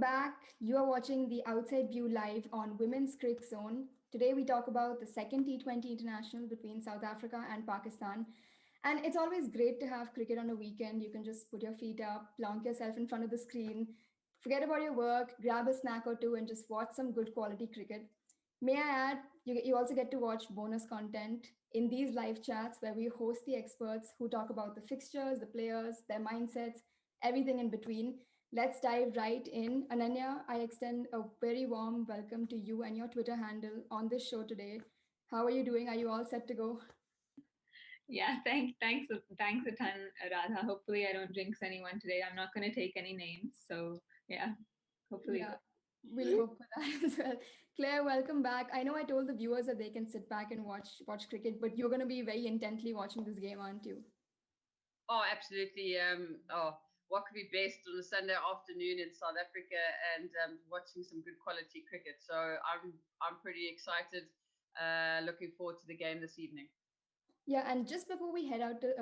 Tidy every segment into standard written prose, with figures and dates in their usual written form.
back. You are watching the Outside View live on Women's Cricket Zone. Today we talk about the second T20 international between South Africa and Pakistan. And it's always great to have cricket on a weekend. You can just put your feet up, plonk yourself in front of the screen, forget about your work, grab a snack or two, and just watch some good quality cricket. May I add, you also get to watch bonus content in these live chats where we host the experts who talk about the fixtures, the players, their mindsets, everything in between. Let's dive right in. Ananya, I extend a very warm welcome to you and your Twitter handle on this show today. How are you doing? Are you all set to go? Yeah, thanks a ton, Radha. Hopefully, I don't jinx anyone today. I'm not going to take any names. So, yeah, hopefully. Yeah, we'll hope for that as well. Claire, welcome back. I know I told the viewers that they can sit back and watch cricket, but you're going to be very intently watching this game, aren't you? Oh, absolutely. What could be best on a Sunday afternoon in South Africa and watching some good quality cricket? So I'm pretty excited. Looking forward to the game this evening. Yeah, and just before we head out to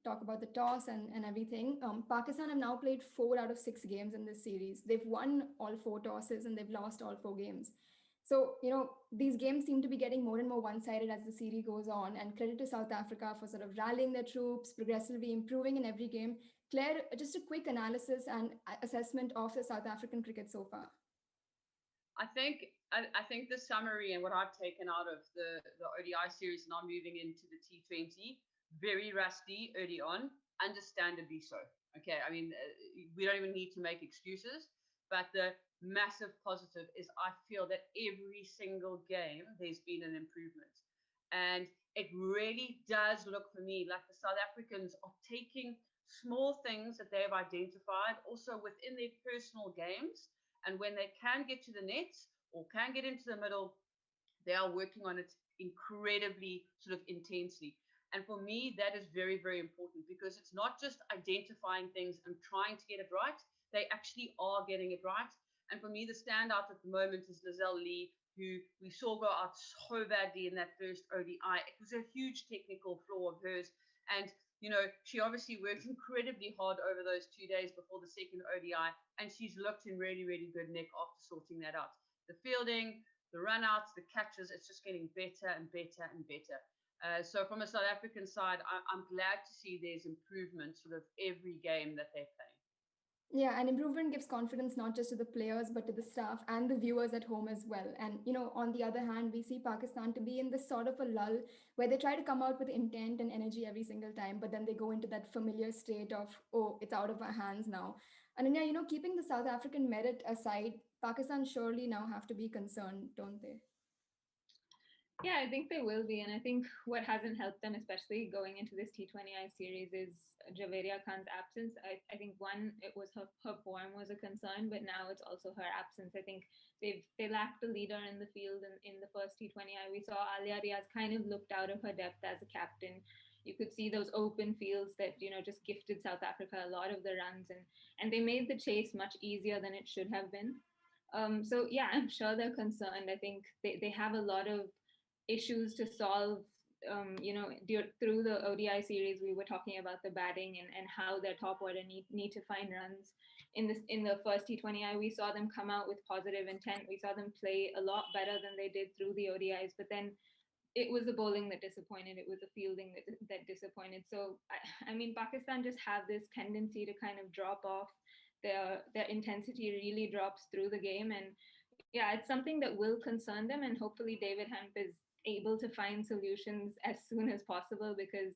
talk about the toss and everything, Pakistan have now played 4 out of 6 games in this series. They've won all 4 tosses and they've lost all 4 games. So, these games seem to be getting more and more one sided as the series goes on. And credit to South Africa for sort of rallying their troops, progressively improving in every game. Claire, just a quick analysis and assessment of the South African cricket so far. I think the summary and what I've taken out of the ODI series now moving into the T20, very rusty early on, understandably so. Okay, I mean, we don't even need to make excuses, but the massive positive is I feel that every single game there's been an improvement. And it really does look for me like the South Africans are taking small things that they've identified also within their personal games. And when they can get to the nets or can get into the middle, they are working on it incredibly sort of intensely. And for me, that is very, very important because it's not just identifying things and trying to get it right. They actually are getting it right. And for me, the standout at the moment is Lizelle Lee, who we saw go out so badly in that first ODI. It was a huge technical flaw of hers. And she obviously worked incredibly hard over those 2 days before the second ODI, and she's looked in really, really good nick after sorting that out. The fielding, the run-outs, the catches, it's just getting better and better and better. So from a South African side, I'm glad to see there's improvement sort of every game that they're playing. Yeah, and improvement gives confidence not just to the players, but to the staff and the viewers at home as well. And, on the other hand, we see Pakistan to be in this sort of a lull where they try to come out with intent and energy every single time, but then they go into that familiar state of, oh, it's out of our hands now. And, keeping the South African merit aside, Pakistan surely now have to be concerned, don't they? Yeah, I think they will be. And I think what hasn't helped them, especially going into this T20I series, is Javeria Khan's absence. I think one, it was her form was a concern, but now it's also her absence. I think they lacked a leader in the field in the first T20I. We saw Alia Riaz kind of looked out of her depth as a captain. You could see those open fields that, just gifted South Africa a lot of the runs, and they made the chase much easier than it should have been. So yeah, I'm sure they're concerned. I think they have a lot of issues to solve. Through the ODI series, we were talking about the batting and how their top order need to find runs. In the first T20I, we saw them come out with positive intent. We saw them play a lot better than they did through the ODIs, but then it was the bowling that disappointed. It was the fielding that disappointed. So I mean, Pakistan just have this tendency to kind of drop off. Their intensity really drops through the game, and yeah, it's something that will concern them. And hopefully, David Hemp is able to find solutions as soon as possible because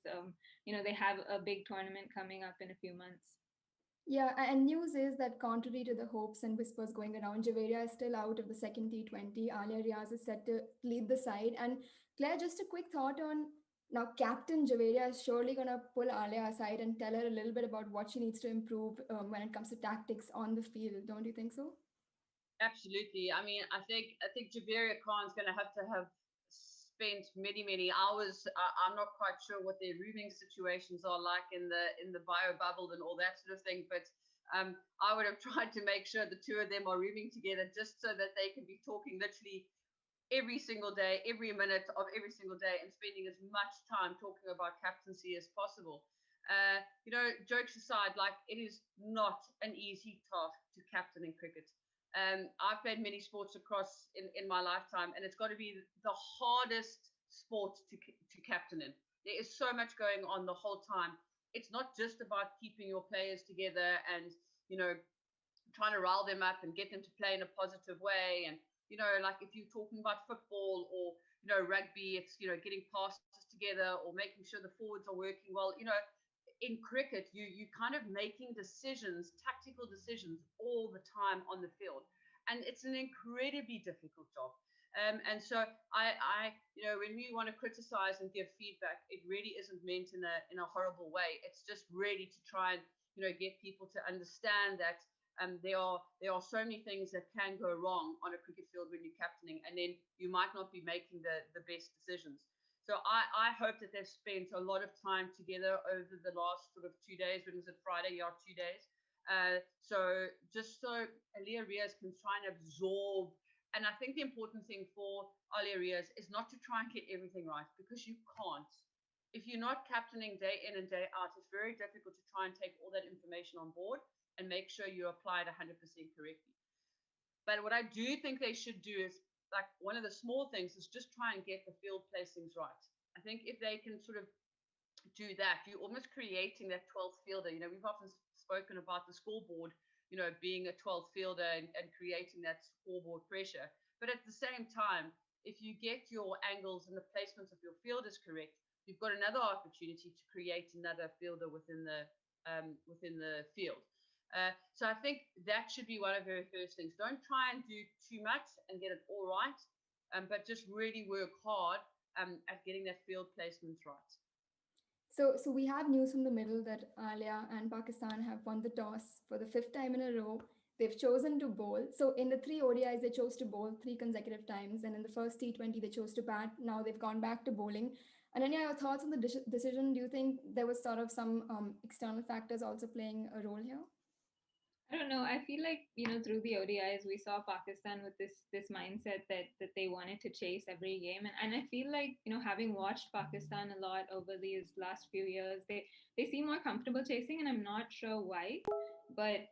they have a big tournament coming up in a few months. Yeah, and news is that contrary to the hopes and whispers going around, Javeria is still out of the second T20. Alia Riaz is set to lead the side. And Claire, just a quick thought on now, Captain Javeria is surely going to pull Alia aside and tell her a little bit about what she needs to improve when it comes to tactics on the field. Don't you think so? Absolutely. I mean, I think Javeria Khan's going to have spent many, many hours. I'm not quite sure what their rooming situations are like in the bio bubble and all that sort of thing, but I would have tried to make sure the two of them are rooming together just so that they can be talking literally every single day, every minute of every single day, and spending as much time talking about captaincy as possible. Jokes aside, like, it is not an easy task to captain in cricket. I've played many sports across in my lifetime, and it's got to be the hardest sport to captain in. There is so much going on the whole time. It's not just about keeping your players together and, you know, trying to rile them up and get them to play in a positive way. And, you know, like if you're talking about football or, you know, rugby, it's, you know, getting passes together or making sure the forwards are working well. You know, in cricket, you kind of making decisions, tactical decisions all the time on the field. And it's an incredibly difficult job. And so you know, when we want to criticize and give feedback, it really isn't meant in a horrible way. It's just really to try and, you know, get people to understand that there are so many things that can go wrong on a cricket field when you're captaining, and then you might not be making the best decisions. So I hope that they've spent a lot of time together over the last sort of 2 days. When was it? Friday? Yeah, 2 days. So just so Alia Riaz can try and absorb. And I think the important thing for Alia Riaz is not to try and get everything right, because you can't. If you're not captaining day in and day out, it's very difficult to try and take all that information on board and make sure you apply it 100% correctly. But what I do think they should do is, like, one of the small things is just try and get the field placings right. I think if they can sort of do that, you're almost creating that 12th fielder. You know, we've often spoken about the scoreboard, you know, being a 12th fielder and creating that scoreboard pressure. But at the same time, if you get your angles and the placements of your fielders correct, you've got another opportunity to create another fielder within the field. So I think that should be one of the very first things. Don't try and do too much and get it all right, but just really work hard at getting that field placement right. So we have news from the middle that Alia and Pakistan have won the toss for the fifth time in a row. They've chosen to bowl. So in the three ODIs, they chose to bowl three consecutive times. And in the first T20, they chose to bat. Now they've gone back to bowling. Ananya, your thoughts on the decision? Do you think there was sort of some external factors also playing a role here? I don't know. I feel like, through the ODIs, we saw Pakistan with this mindset that they wanted to chase every game, and I feel like, having watched Pakistan a lot over these last few years, they seem more comfortable chasing, and I'm not sure why, but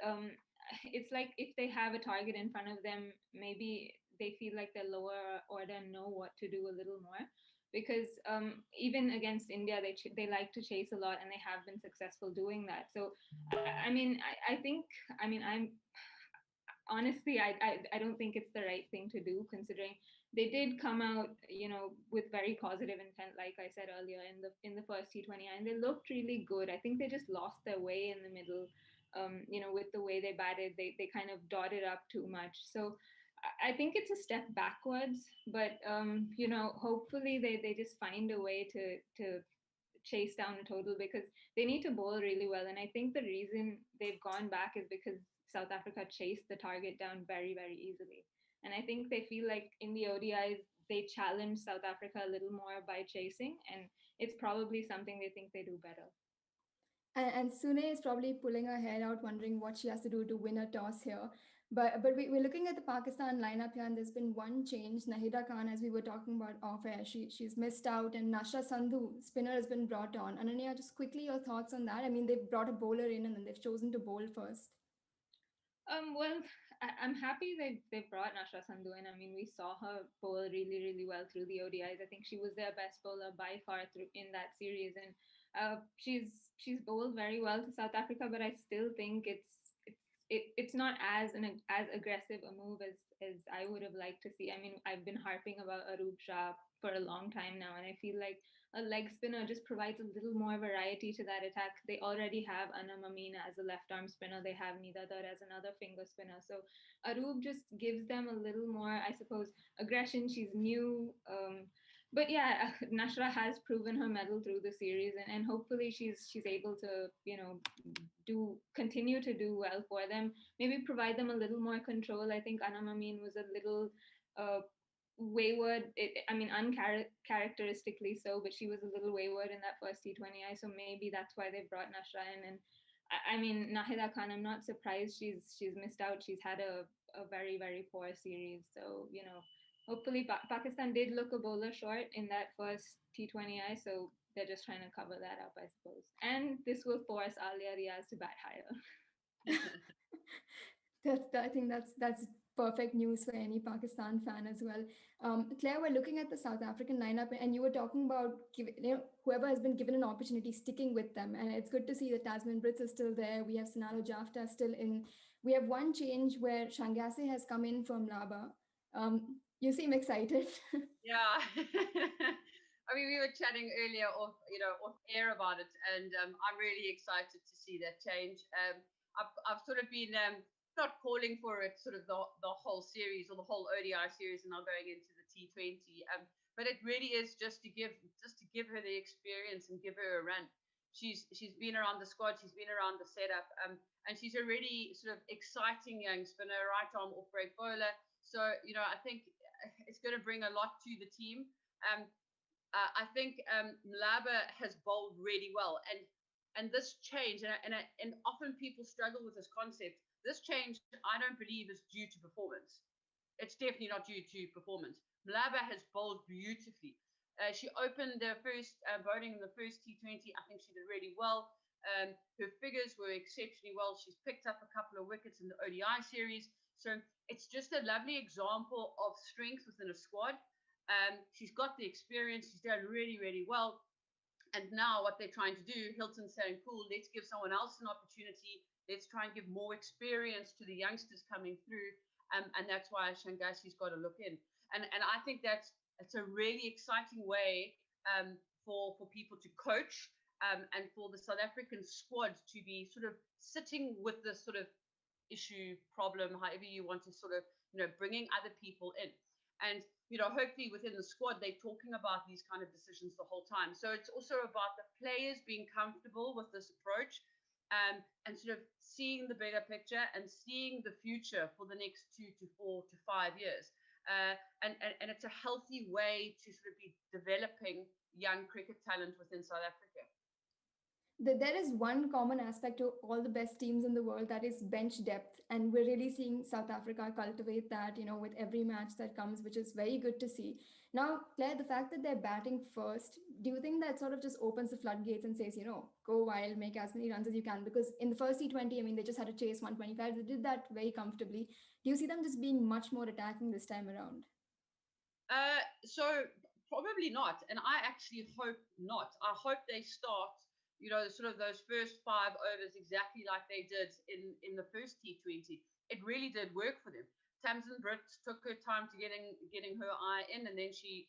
it's like if they have a target in front of them, maybe they feel like the lower order know what to do a little more, because even against India, they like to chase a lot, and they have been successful doing that. So I think, I'm honestly, I don't think it's the right thing to do, considering they did come out, with very positive intent, like I said earlier, in the first T20I, and they looked really good. I think they just lost their way in the middle, with the way they batted. They kind of dotted up too much. So I think it's a step backwards, but hopefully they just find a way to chase down a total, because they need to bowl really well. And I think the reason they've gone back is because South Africa chased the target down very, very easily. And I think they feel like in the ODIs, they challenge South Africa a little more by chasing, and it's probably something they think they do better. And Sune is probably pulling her hair out, wondering what she has to do to win a toss here. But we're looking at the Pakistan lineup here, and there's been one change. Nahida Khan, as we were talking about off air, she's missed out, and Nasha Sandhu, spinner, has been brought on. Ananya, just quickly your thoughts on that. I mean, they've brought a bowler in, and then they've chosen to bowl first. Well, I'm happy they brought Nasha Sandhu in. I mean, we saw her bowl really, really well through the ODIs. I think she was their best bowler by far through in that series, and she's bowled very well to South Africa. But I still think it's not as aggressive a move as I would have liked to see. I mean, I've been harping about Aroop Shah for a long time now, and I feel like a leg spinner just provides a little more variety to that attack. They already have Anam Amina as a left arm spinner. They have Nida Dar as another finger spinner. So Aroop just gives them a little more, I suppose, aggression. She's new. But yeah, Nashra has proven her mettle through the series, and hopefully she's able to, continue to do well for them. Maybe provide them a little more control. I think Anam Amin was a little wayward. Uncharacteristically so, but she was a little wayward in that first T20I. So maybe that's why they brought Nashra in. And I mean, Nahida Khan, I'm not surprised she's missed out. She's had a very, very poor series. So, hopefully Pakistan did look a bowler short in that first T20I. So they're just trying to cover that up, I suppose. And this will force Alia Riaz to bat higher. I think that's perfect news for any Pakistan fan as well. Claire, we're looking at the South African lineup, and you were talking about whoever has been given an opportunity, sticking with them, and it's good to see that Tasman Brits is still there. We have Sinalo Jafta still in. We have one change where Shangase has come in from Laba. You seem excited. Yeah. I mean, we were chatting earlier off air about it, and I'm really excited to see that change. I've sort of been not calling for it sort of the whole series or the whole ODI series and now going into the T20. But it really is just to give her the experience and give her a run. She's been around the squad, she's been around the setup, and she's a really sort of exciting young spinner, right arm off break bowler. So I think it's going to bring a lot to the team. I think Mlaba has bowled really well, and this change, and often people struggle with this concept. This change, I don't believe, is due to performance. It's definitely not due to performance. Mlaba has bowled beautifully. She opened the first bowling in the first T20. I think she did really well. Her figures were exceptionally well. She's picked up a couple of wickets in the ODI series. So it's just a lovely example of strength within a squad. She's got the experience. She's done really, really well. And now what they're trying to do, Hilton's saying, cool, let's give someone else an opportunity. Let's try and give more experience to the youngsters coming through. And that's why Shangasi's got to look in. And I think that's a really exciting way for people to coach and for the South African squad to be sort of sitting with this sort of issue, problem, however you want to sort of, bringing other people in. And, hopefully within the squad, they're talking about these kind of decisions the whole time. So it's also about the players being comfortable with this approach and sort of seeing the bigger picture and seeing the future for the next 2 to 4 to 5 years. And it's a healthy way to sort of be developing young cricket talent within South Africa. There is one common aspect to all the best teams in the world, that is bench depth, and we're really seeing South Africa cultivate that, with every match that comes, which is very good to see. Now, Claire, the fact that they're batting first, do you think that sort of just opens the floodgates and says, go wild, make as many runs as you can? Because in the first T20, I mean, they just had to chase 125. They did that very comfortably. Do you see them just being much more attacking this time around? So probably not, and I actually hope not. I hope they start, sort of those first 5 overs exactly like they did in the first T20. It really did work for them. Tamsin Britt took her time to getting her eye in, and then she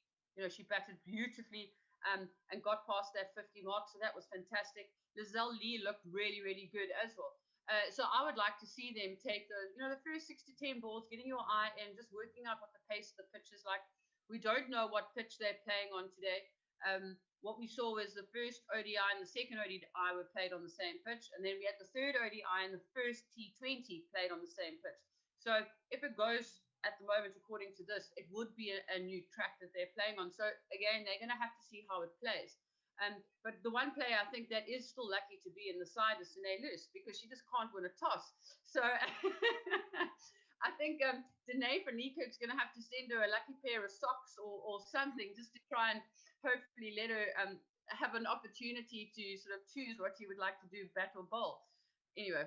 batted beautifully and got past that 50 mark. So that was fantastic. Lizelle Lee looked really, really good as well. So I would like to see them take the first 6 to 10 balls, getting your eye in, just working out what the pace of the pitch is like. We don't know what pitch they're playing on today. What we saw was the first ODI and the second ODI were played on the same pitch, and then we had the third ODI and the first T20 played on the same pitch. So if it goes at the moment according to this, it would be a new track that they're playing on. So again, they're going to have to see how it plays. But the one player I think that is still lucky to be in the side is Sine Loose, because she just can't win a toss. So I think Danae van Niekerk's going to have to send her a lucky pair of socks or something, just to try and hopefully let her have an opportunity to sort of choose what she would like to do, bat or bowl. Anyway.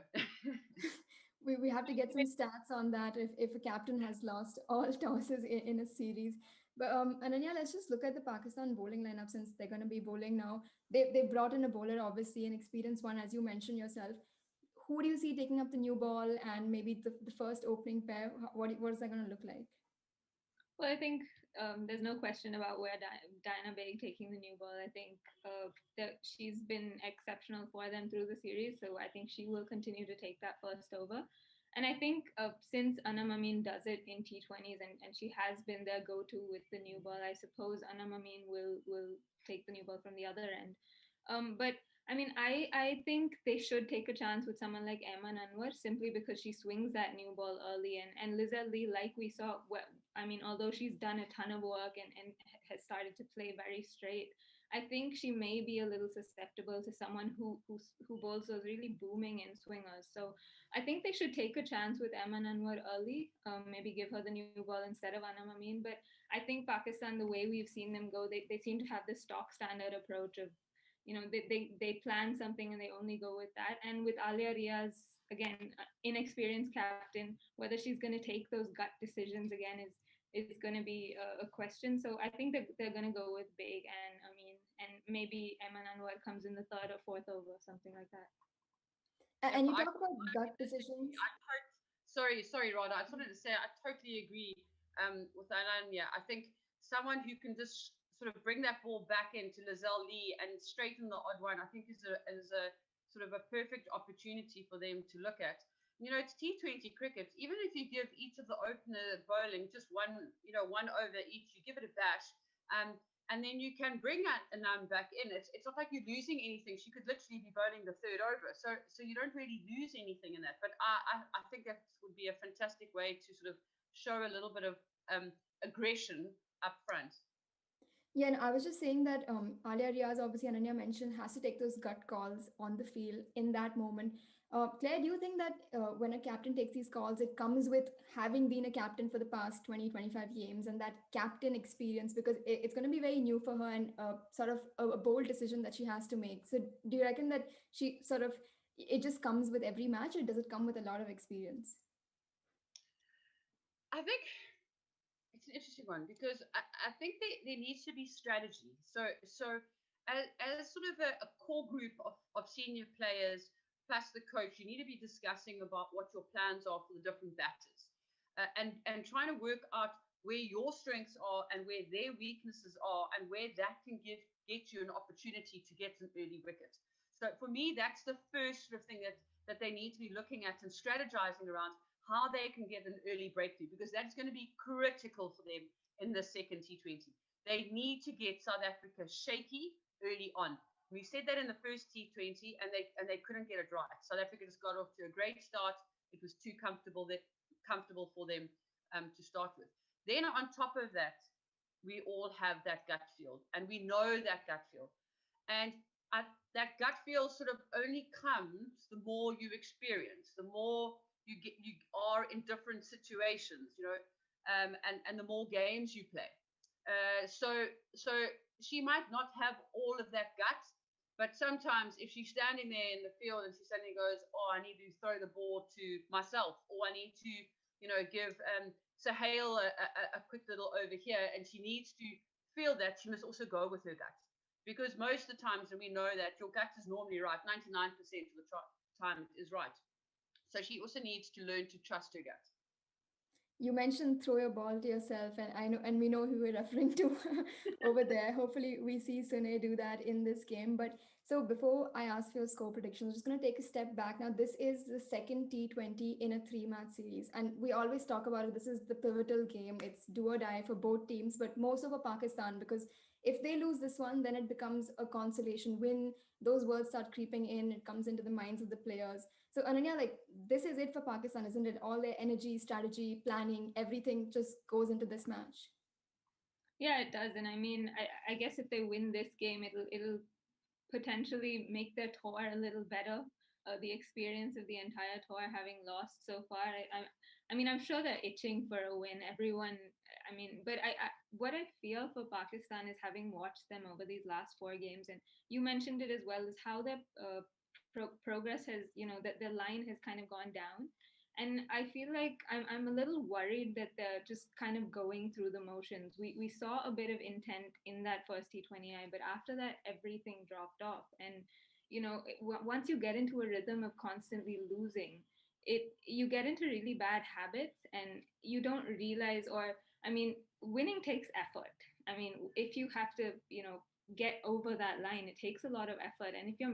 we have to get some stats on that if a captain has lost all tosses in a series. But Ananya, let's just look at the Pakistan bowling lineup, since they're going to be bowling now. They brought in a bowler, obviously, an experienced one, as you mentioned yourself. Who do you see taking up the new ball and maybe the first opening pair? What is that going to look like? Well, I think there's no question about where Diana Baig taking the new ball. I think that she's been exceptional for them through the series, so I think she will continue to take that first over. And I think since Anam Amin does it in T20s and she has been their go-to with the new ball, I suppose Anam Amin will take the new ball from the other end. But I mean, I think they should take a chance with someone like Aiman Anwar, simply because she swings that new ball early. And Lizelle Lee, like we saw, I mean, although she's done a ton of work and has started to play very straight, I think she may be a little susceptible to someone who bowls those really booming in swingers. So I think they should take a chance with Aiman Anwar early, maybe give her the new ball instead of Anam Amin. But I think Pakistan, the way we've seen them go, they seem to have this stock standard approach of, they plan something and they only go with that. And with Alia Riaz again, inexperienced captain. Whether she's going to take those gut decisions again is going to be a question. So I think that they're going to go with big, and I mean, and maybe Emma Anwar comes in the third or fourth over, something like that. Yep, And you talk about gut decisions. sorry, Radha. I just wanted to say I totally agree with Ananya. I think someone who can just sort of bring that ball back into Lizelle Lee and straighten the odd one, I think is a sort of a perfect opportunity for them to look at. You know, it's T20 cricket. Even if you give each of the opener bowling just one over each, you give it a bash. Um, and then you can bring Anand back in. It's not like you're losing anything. She could literally be bowling the third over, so you don't really lose anything in that. But I think that would be a fantastic way to sort of show a little bit of aggression up front. Yeah, and I was just saying that Alia Riaz, obviously Ananya mentioned, has to take those gut calls on the field in that moment. Claire, do you think that when a captain takes these calls, it comes with having been a captain for the past 20, 25 games and that captain experience, because it's going to be very new for her and sort of a bold decision that she has to make. So do you reckon that she sort of, it just comes with every match, or does it come with a lot of experience? I think it's an interesting one because I think there needs to be strategy. So as sort of a core group of senior players plus the coach, you need to be discussing about what your plans are for the different batters, and trying to work out where your strengths are and where their weaknesses are, and where that can get you an opportunity to get an early wicket. So for me, that's the first sort of thing that they need to be looking at and strategizing around how they can get an early breakthrough, because that's going to be critical for them in the second T20. They need to get South Africa shaky early on. We said that in the first T20, and they couldn't get it right. South Africa just got off to a great start. It was too comfortable for them to start with. Then on top of that, we all have that gut feel, and we know that gut feel. And that gut feel sort of only comes the more you experience, the more you are in different situations, and the more games you play. So she might not have all of that gut, but sometimes if she's standing there in the field and she suddenly goes, "Oh, I need to throw the ball to myself," or "I need to, give Sahel a quick little over here," and she needs to feel that, she must also go with her gut, because most of the times, and we know that your gut is normally right, 99% of the time is right. So she also needs to learn to trust her gut. You mentioned throw your ball to yourself, and I know, and we know who we're referring to over there. Hopefully, we see Sune do that in this game. But so before I ask for your score predictions, I'm just going to take a step back. Now, this is the second T20 in a three-match series, and we always talk about it. This is the pivotal game. It's do or die for both teams, but more so for Pakistan, because if they lose this one, then it becomes a consolation win. Those words start creeping in. It comes into the minds of the players. So Ananya, like this is it for Pakistan, isn't it? All their energy, strategy, planning, everything just goes into this match. Yeah, it does. And I mean, I guess if they win this game, it'll potentially make their tour a little better. The experience of the entire tour, having lost so far, I mean, I'm sure they're itching for a win. Everyone, I mean, but what I feel for Pakistan is, having watched them over these last four games, and you mentioned it as well, is how their progress has, that their line has kind of gone down. And I feel like I'm a little worried that they're just kind of going through the motions. We saw a bit of intent in that first T20I, but after that, everything dropped off. And, once you get into a rhythm of constantly losing, you get into really bad habits, and you don't realize, or, I mean, winning takes effort. I mean, if you have to, get over that line, it takes a lot of effort. And if you're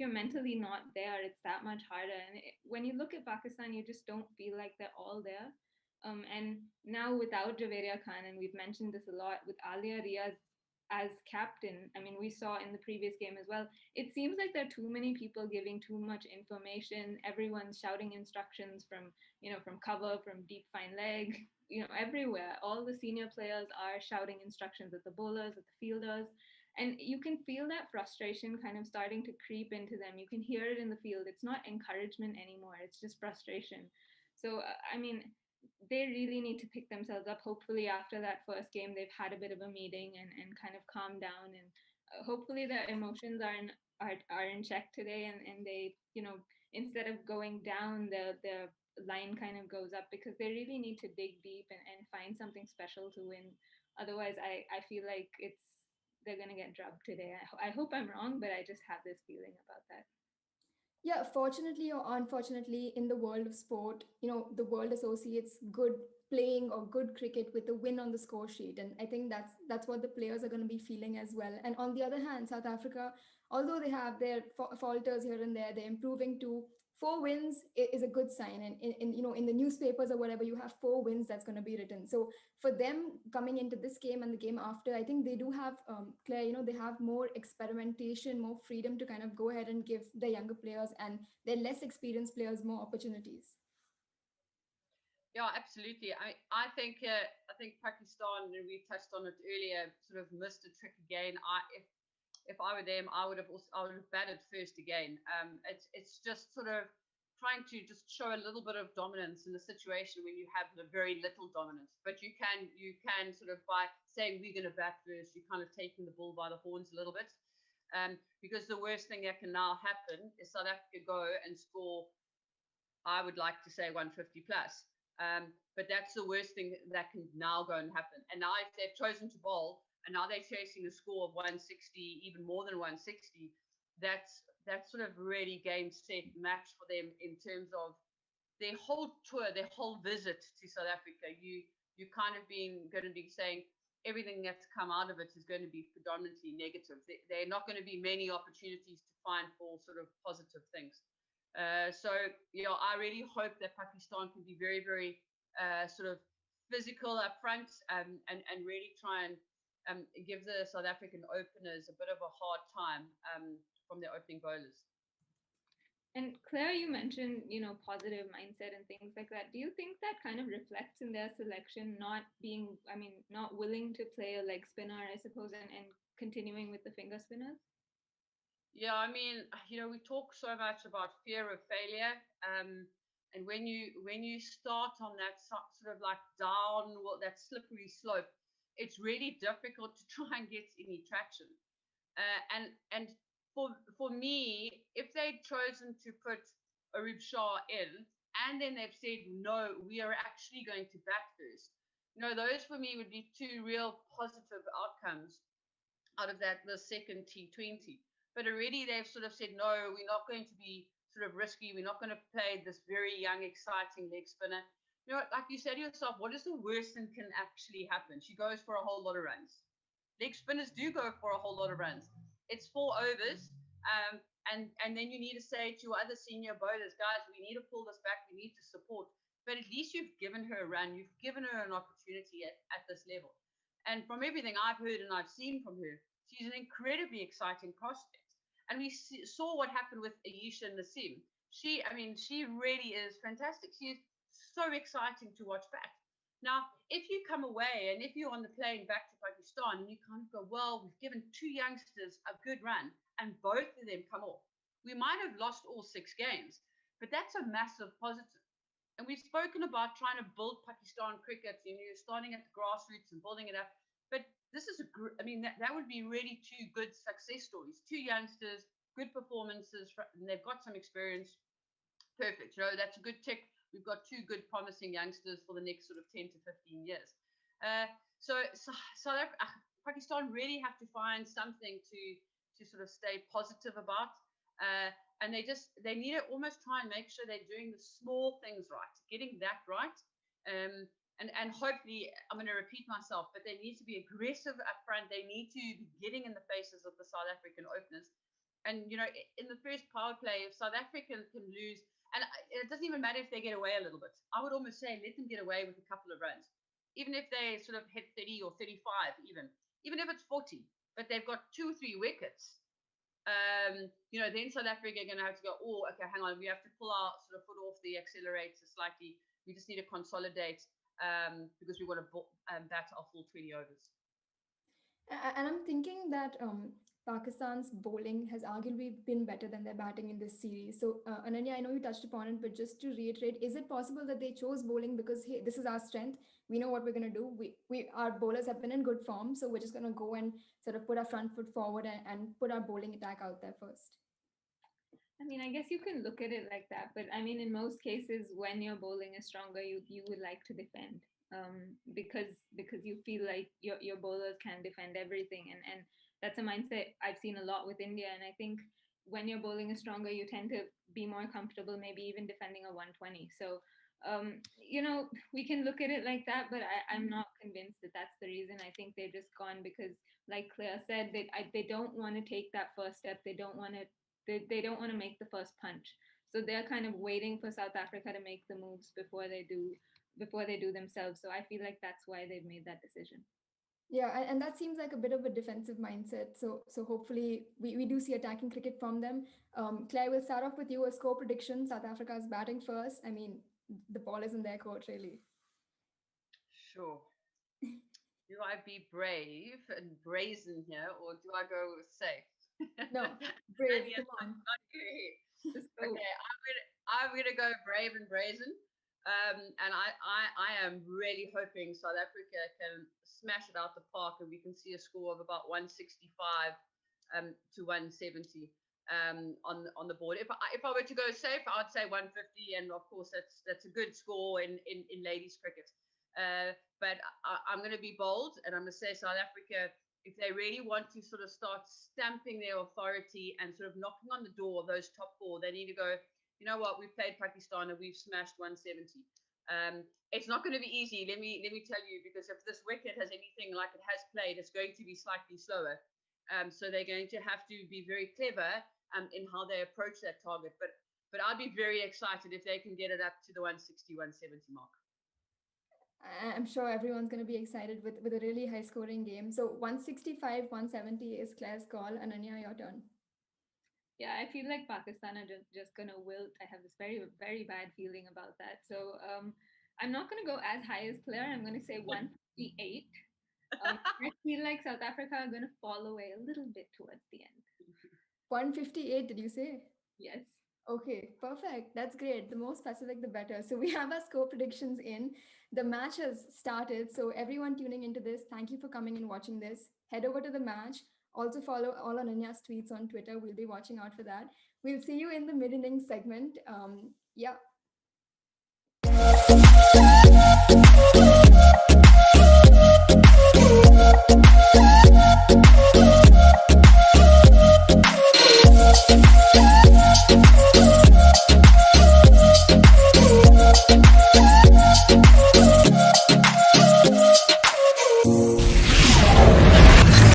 mentally not there, it's that much harder. And when you look at Pakistan, you just don't feel like they're all there. And now without Javeria Khan, and we've mentioned this a lot, with Alia Riaz as captain, I mean, we saw in the previous game as well, it seems like there are too many people giving too much information. Everyone's shouting instructions from cover, from deep fine leg, everywhere. All the senior players are shouting instructions at the bowlers, at the fielders, and you can feel that frustration kind of starting to creep into them. You can hear it in the field. It's not encouragement anymore, it's just frustration. So I mean, they really need to pick themselves up. Hopefully after that first game, they've had a bit of a meeting and kind of calmed down, and hopefully their emotions are are in check today, and they, instead of going down, the line kind of goes up, because they really need to dig deep and find something special to win. Otherwise, I feel like they're gonna get drubbed today. I hope I'm wrong, but I just have this feeling about that. Yeah, fortunately or unfortunately, in the world of sport, the world associates good playing or good cricket with a win on the score sheet, and I think that's what the players are going to be feeling as well. And on the other hand, South Africa, although they have their falters here and there, they're improving too. Four wins is a good sign, and in the newspapers or whatever, you have four wins that's going to be written. So for them coming into this game and the game after, I think they do have, Claire, they have more experimentation, more freedom to kind of go ahead and give their younger players and their less experienced players more opportunities. Yeah, absolutely. I think Pakistan, and we touched on it earlier, sort of missed a trick again. If I were them, I would have batted first again. It's just sort of trying to just show a little bit of dominance in a situation when you have very little dominance. But you can sort of, by saying we're going to bat first, you're kind of taking the bull by the horns a little bit. Because the worst thing that can now happen is South Africa go and score, I would like to say, 150 plus. But that's the worst thing that can now go and happen. And now, if they've chosen to bowl, and now they're chasing a score of 160, even more than 160, that's sort of really game, set, match for them in terms of their whole tour, their whole visit to South Africa. You kind of going to be saying everything that's come out of it is going to be predominantly negative. There are not going to be many opportunities to find for sort of positive things. So, I really hope that Pakistan can be very, very sort of physical up front, and really try and give the South African openers a bit of a hard time from their opening bowlers. And Claire, you mentioned, positive mindset and things like that. Do you think that kind of reflects in their selection, not willing to play a leg spinner, I suppose, and continuing with the finger spinners? Yeah, I mean, we talk so much about fear of failure, and when you start on that sort of like down, well, that slippery slope, it's really difficult to try and get any traction. And for me, if they'd chosen to put Arib Shah in, and then they've said no, we are actually going to bat first. Those for me would be two real positive outcomes out of that, the second T20. But already they've sort of said, no, we're not going to be sort of risky. We're not going to play this very young, exciting leg spinner. Like you said to yourself, what is the worst that can actually happen? She goes for a whole lot of runs. Leg spinners do go for a whole lot of runs. It's 4 overs. And then you need to say to other senior bowlers, guys, we need to pull this back. We need to support. But at least you've given her a run. You've given her an opportunity at this level. And from everything I've heard and I've seen from her, she's an incredibly exciting prospect. And we saw what happened with Ayesha Nassim. She really is fantastic. She is so exciting to watch back. Now, if you come away and if you're on the plane back to Pakistan and you kind of go, well, we've given two youngsters a good run and both of them come off, we might have lost all 6 games, but that's a massive positive. And we've spoken about trying to build Pakistan cricket, starting at the grassroots and building it up. But this is that would be really two good success stories. Two youngsters, good performances, and they've got some experience. Perfect. That's a good tick. We've got two good, promising youngsters for the next sort of 10 to 15 years. So Pakistan really have to find something to sort of stay positive about. And they need to almost try and make sure they're doing the small things right, getting that right. And hopefully, I'm going to repeat myself, but they need to be aggressive up front. They need to be getting in the faces of the South African openers. And, in the first power play, if South Africa can lose, and it doesn't even matter if they get away a little bit, I would almost say let them get away with a couple of runs. Even if they sort of hit 30 or 35, even if it's 40, but they've got 2 or 3 wickets, then South Africa are going to have to go, oh, okay, hang on, we have to pull our sort of foot off the accelerator slightly. We just need to consolidate because we want to bat our full 20 overs. And I'm thinking that Pakistan's bowling has arguably been better than their batting in this series. So, Ananya, I know you touched upon it, but just to reiterate, is it possible that they chose bowling because, hey, this is our strength? We know what we're going to do. Our bowlers have been in good form, so we're just going to go and sort of put our front foot forward and put our bowling attack out there first. I mean, I guess you can look at it like that, but I mean, in most cases, when your bowling is stronger, you would like to defend, because you feel like your bowlers can defend everything, and that's a mindset I've seen a lot with India. And I think when your bowling is stronger, you tend to be more comfortable, maybe even defending a 120. So, we can look at it like that, but I'm not convinced that that's the reason. I think they're just gone because, like Claire said, they don't want to take that first step. They don't want to make the first punch. So they're kind of waiting for South Africa to make the moves before they do themselves. So I feel like that's why they've made that decision. Yeah, and that seems like a bit of a defensive mindset. So hopefully we do see attacking cricket from them. Claire, we'll start off with you. A score prediction. South Africa's batting first. I mean, the ball is in their court, really. Sure. Do I be brave and brazen here, or do I go safe? No, brave. Yes, Come on. Okay, I'm gonna go brave and brazen. And I am really hoping South Africa can smash it out the park and we can see a score of about 165 to 170 on the board. If I were to go safe, I'd say 150, and of course that's a good score in ladies cricket. But I'm going to be bold, and I'm going to say South Africa, if they really want to sort of start stamping their authority and sort of knocking on the door of those top four, they need to go, you know what, we've played Pakistan and we've smashed 170. It's not going to be easy, let me tell you, because if this wicket has anything like it has played, it's going to be slightly slower. So they're going to have to be very clever in how they approach that target. But I'd be very excited if they can get it up to the 160, 170 mark. I'm sure everyone's going to be excited with a really high scoring game. So 165, 170 is Claire's call. Ananya, your turn. Yeah, I feel like Pakistan are just going to wilt. I have this very, very bad feeling about that. So I'm not going to go as high as Claire. I'm going to say 158. I feel like South Africa are going to fall away a little bit towards the end. 158, did you say? Yes. Okay, perfect. That's great. The more specific, the better. So we have our score predictions in. The match has started. So everyone tuning into this, thank you for coming and watching this. Head over to the match. Also follow all Ananya's tweets on Twitter. We'll be watching out for that. We'll see you in the mid-innings segment. Yeah.